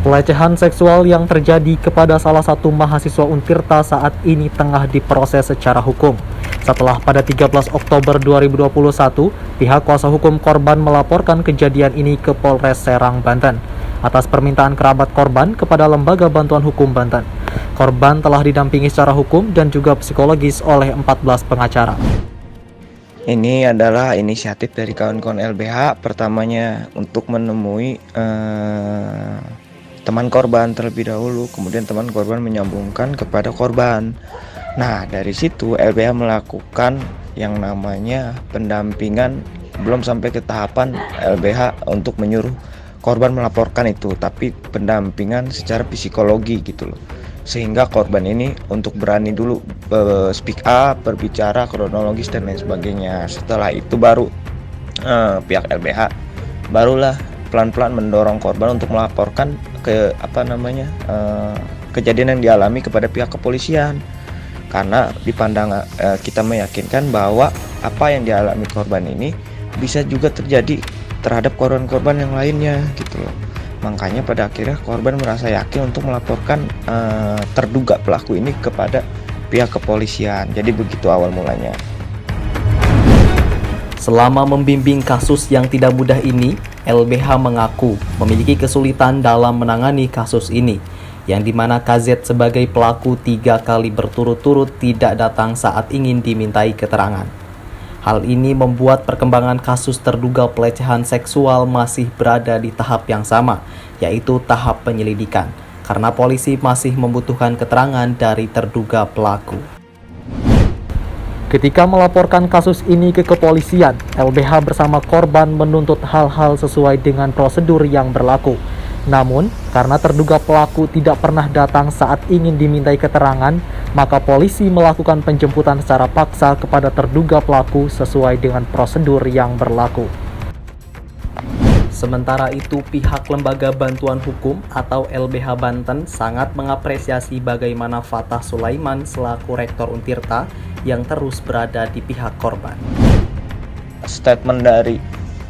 Pelecehan seksual yang terjadi kepada salah satu mahasiswa Untirta saat ini tengah diproses secara hukum. Setelah pada 13 Oktober 2021, pihak kuasa hukum korban melaporkan kejadian ini ke Polres Serang, Banten atas permintaan kerabat korban kepada Lembaga Bantuan Hukum Banten. Korban telah didampingi secara hukum dan juga psikologis oleh 14 pengacara. Ini adalah inisiatif dari kawan-kawan LBH, pertamanya untuk menemui teman korban terlebih dahulu, kemudian teman korban menyambungkan kepada korban. Nah, dari situ LBH melakukan yang namanya pendampingan, belum sampai ke tahapan LBH untuk menyuruh korban melaporkan itu, tapi pendampingan secara psikologi gitu loh. Sehingga korban ini untuk berani dulu speak up, berbicara kronologis dan lain sebagainya. Setelah itu baru pihak LBH barulah pelan-pelan mendorong korban untuk melaporkan ke kejadian yang dialami kepada pihak kepolisian. Karena dipandang kita meyakinkan bahwa apa yang dialami korban ini bisa juga terjadi terhadap korban-korban yang lainnya gitu loh. Makanya pada akhirnya korban merasa yakin untuk melaporkan terduga pelaku ini kepada pihak kepolisian. Jadi begitu awal mulanya. Selama membimbing kasus yang tidak mudah ini, LBH mengaku memiliki kesulitan dalam menangani kasus ini, yang dimana KZ sebagai pelaku 3 kali berturut-turut tidak datang saat ingin dimintai keterangan. Hal ini membuat perkembangan kasus terduga pelecehan seksual masih berada di tahap yang sama, yaitu tahap penyelidikan, karena polisi masih membutuhkan keterangan dari terduga pelaku. Ketika melaporkan kasus ini ke kepolisian, LBH bersama korban menuntut hal-hal sesuai dengan prosedur yang berlaku. Namun, karena terduga pelaku tidak pernah datang saat ingin dimintai keterangan, maka polisi melakukan penjemputan secara paksa kepada terduga pelaku sesuai dengan prosedur yang berlaku. Sementara itu, pihak Lembaga Bantuan Hukum atau LBH Banten sangat mengapresiasi bagaimana Fatah Sulaiman selaku Rektor Untirta yang terus berada di pihak korban. Statement dari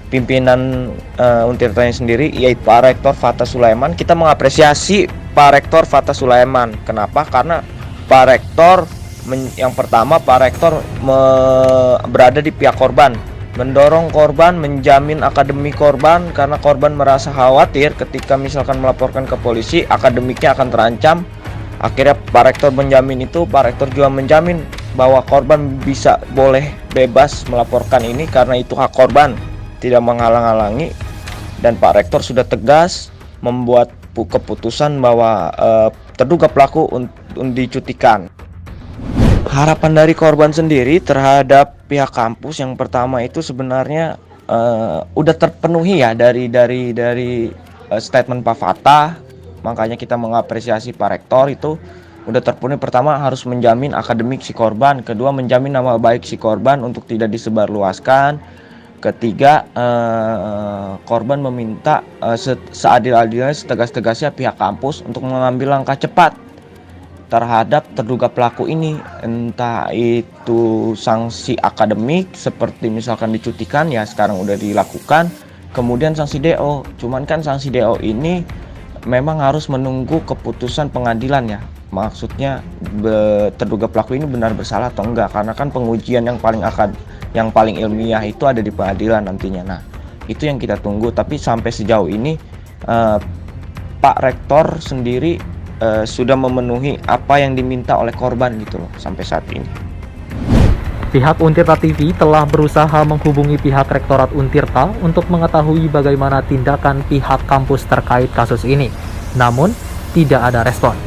pimpinan Untirtanya sendiri, yaitu Pak Rektor Fatah Sulaiman, kita mengapresiasi Pak Rektor Fatah Sulaiman. Kenapa? Karena Pak Rektor yang pertama, Pak Rektor berada di pihak korban, mendorong korban, menjamin akademik korban, karena korban merasa khawatir ketika misalkan melaporkan ke polisi akademiknya akan terancam. Akhirnya Pak Rektor menjamin itu. Pak Rektor juga menjamin bahwa korban bisa boleh bebas melaporkan ini karena itu hak korban, tidak menghalang-halangi. Dan Pak Rektor sudah tegas membuat keputusan bahwa terduga pelaku dicutikan. Harapan dari korban sendiri terhadap pihak kampus yang pertama itu sebenarnya udah terpenuhi ya dari statement Pak Fatah. Makanya kita mengapresiasi Pak Rektor itu udah terpenuhi. Pertama, harus menjamin akademik si korban. Kedua, menjamin nama baik si korban untuk tidak disebarluaskan. Ketiga, korban meminta seadil-adilnya, setegas-tegasnya pihak kampus untuk mengambil langkah cepat terhadap terduga pelaku ini, entah itu sanksi akademik seperti misalkan dicutikan, ya sekarang udah dilakukan, kemudian sanksi DO. Cuman kan sanksi DO ini memang harus menunggu keputusan pengadilan ya, maksudnya terduga pelaku ini benar bersalah atau enggak, karena kan pengujian yang paling ilmiah itu ada di pengadilan nantinya. Nah, itu yang kita tunggu. Tapi sampai sejauh ini Pak Rektor sendiri sudah memenuhi apa yang diminta oleh korban gitu loh sampai saat ini. Pihak Untirta TV telah berusaha menghubungi pihak Rektorat Untirta untuk mengetahui bagaimana tindakan pihak kampus terkait kasus ini. Namun, tidak ada respon.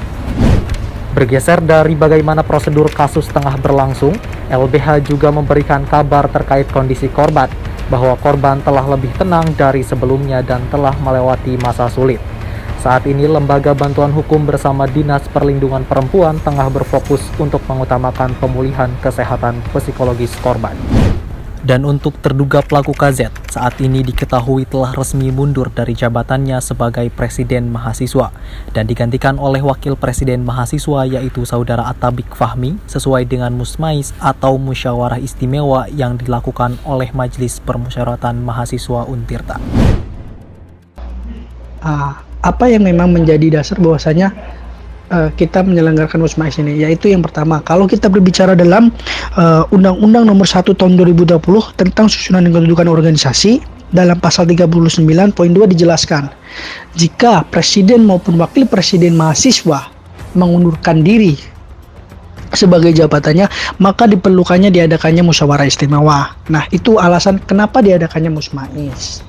Bergeser dari bagaimana prosedur kasus tengah berlangsung, LBH juga memberikan kabar terkait kondisi korban, bahwa korban telah lebih tenang dari sebelumnya dan telah melewati masa sulit. Saat ini Lembaga Bantuan Hukum bersama Dinas Perlindungan Perempuan tengah berfokus untuk mengutamakan pemulihan kesehatan psikologis korban. Dan untuk terduga pelaku KZ, saat ini diketahui telah resmi mundur dari jabatannya sebagai Presiden Mahasiswa dan digantikan oleh Wakil Presiden Mahasiswa yaitu Saudara Atabik Fahmi sesuai dengan musmais atau musyawarah istimewa yang dilakukan oleh Majelis Permusyawaratan Mahasiswa Untirta. apa yang memang menjadi dasar bahwasanya kita menyelenggarakan Musmais ini, yaitu yang pertama, kalau kita berbicara dalam Undang-Undang Nomor 1 Tahun 2020 tentang susunan dan kedudukan organisasi, dalam pasal 39 poin 2 dijelaskan, jika presiden maupun wakil presiden mahasiswa mengundurkan diri sebagai jabatannya, maka diperlukannya diadakannya musyawarah istimewa. Nah, itu alasan kenapa diadakannya Musmais.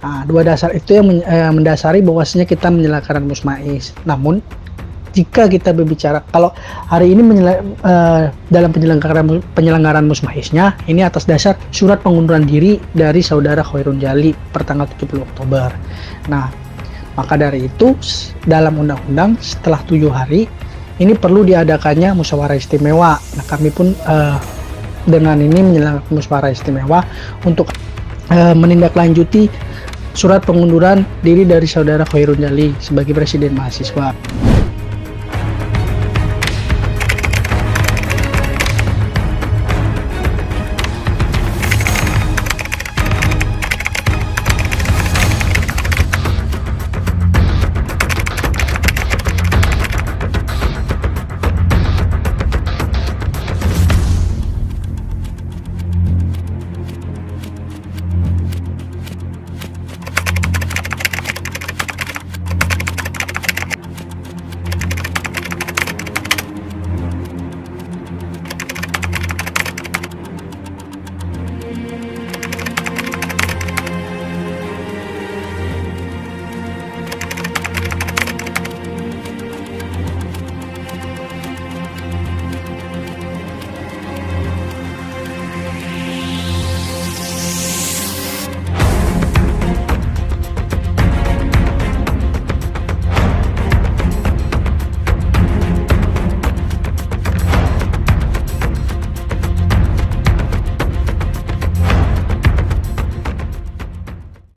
Nah, dua dasar itu yang mendasari bahwasanya kita menyelenggarakan Musmais. Namun, jika kita berbicara kalau hari ini dalam penyelenggaraan Musmaisnya, ini atas dasar surat pengunduran diri dari saudara Khairun Jali pertanggal 70 Oktober. Nah, maka dari itu dalam undang-undang setelah 7 hari ini perlu diadakannya musyawarah istimewa. Nah, kami pun dengan ini menyelenggarakan musyawarah istimewa untuk menindaklanjuti surat pengunduran diri dari saudara Khairun Jali sebagai presiden mahasiswa.